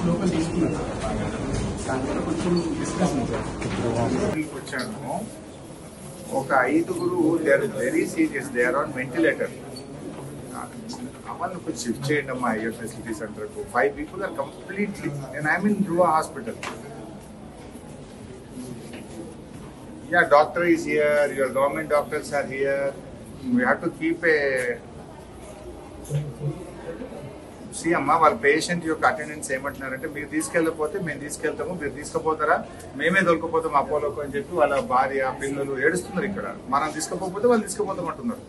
లోపల తీసుకున్నారు దాంట్లో కొంచెం డిస్కషన్ వచ్చాను. ఒక 5గురు they are very serious, they are on ventilator. అమ్మను కొంచెం షిఫ్ట్ చేయండి అమ్మా ఐఎఫ్ ఫెసిలిటీ సెంటర్కు. 5 people are completely, and I mean Dhruva hospital. Yeah, doctor is here, your government doctors are here. We have to keep a... See అమ్మా, వాళ్ళ patient యొక్క attendance ఏమంటున్నారంటే మీరు తీసుకెళ్ళకపోతే మేము తీసుకెళ్తాము, మీరు తీసుకుపోతారా మేమే దొరకపోతాం అపోలోకి అని చెప్పి వాళ్ళ భార్య పిల్లలు ఏడుస్తున్నారు. ఇక్కడ మనం తీసుకుపోతే వాళ్ళు తీసుకుపోతాం అంటున్నారు.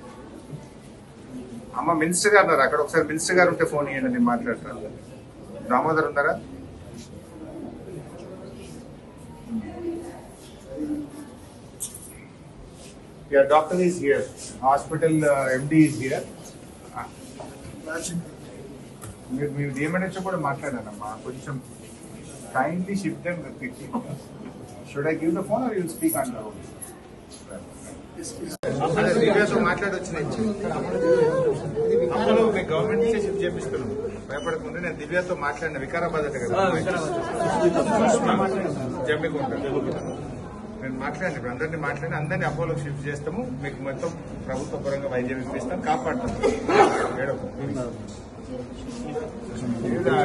అమ్మ మినిస్టర్ గారు ఉన్నారు అక్కడ, ఒకసారి మినిస్టర్ గారు ఉంటే ఫోన్ ఇవ్వండి, నేను మాట్లాడతాను. దామోదర్ ఉన్నారా? Your doctor is here. Hospital MD is here. మీరు ఏమనొచ్చో కూడా మాట్లాడానమ్మా. కొంచెం kindly shift them quickly. Should I give the phone or you will speak on the phone? దివ్యతో మాట్లాడొచ్చు. అప్పుడు మీ గవర్నమెంట్ నుంచి షిఫ్ట్ చేపిస్తున్నాం, భయపడకుండా. నేను దివ్యతో మాట్లాడిన వికారాబాద్ కదా, జమ్మికుంట. నేను మాట్లాడిన ఇప్పుడు అందరినీ అందరినీ అపోలోకి షిఫ్ట్ చేస్తాము. మీకు మొత్తం ప్రభుత్వ పరంగా వైద్యం ఇప్పిస్తాం, కాపాడుతాం.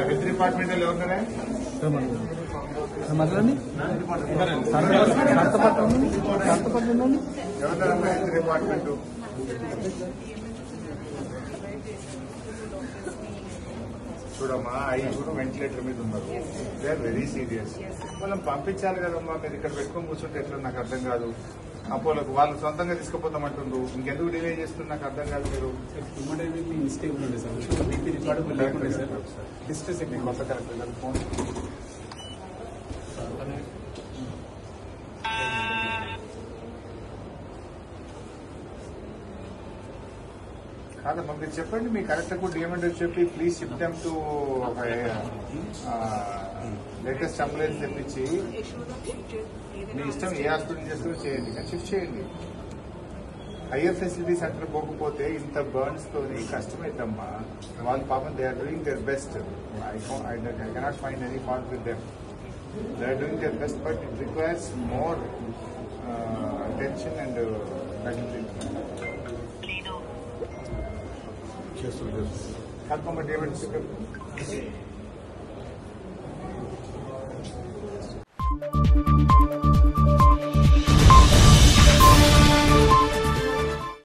హెల్త్ డిపార్ట్మెంట్ లో ఎవరున్నారా? ఎవరున్నారమ్మా హెల్త్ డిపార్ట్మెంట్? చూడమ్మా, 5 వెంటిలేటర్ మీద ఉన్నారు. They are very serious. మనం పంపించాలి కదమ్మా, మీరు ఇక్కడ పెట్టుకొని కూర్చుంటే ఎట్లా నాకు అర్థం కాదు. అపోలోకి వాళ్ళు సొంతంగా తీసుకుపోతామంటుండ్రు, ఇంకెందుకు డిలే చేస్తుంది నాకు అర్థం కాదు. మీరు మిస్టేక్ ఉంది సార్, బీపీ రికార్డు లేకుండా సార్ డిస్ట్రెస్ ఎక్కి కొత్త కలెక్టర్ ఫోన్ కాదమ్మా, మీరు చెప్పండి మీ కలెక్టర్ కూడా ఏమంటే చెప్పి please shift them to latest ambulance తెప్పించి మీ ఇష్టం ఏ హాస్పిటల్ చేస్తారో చేయండి, కానీ షిఫ్ట్ చేయండి. హైయర్ ఫెసిలిటీ సెంటర్ పోకపోతే ఇంత బర్న్స్ తో కష్టమైద్దమ్మా. వాళ్ళు పాపం they are doing their best. I cannot find any fault with them. They are doing their best, but it requires more attention and medical treatment. Kalpamma David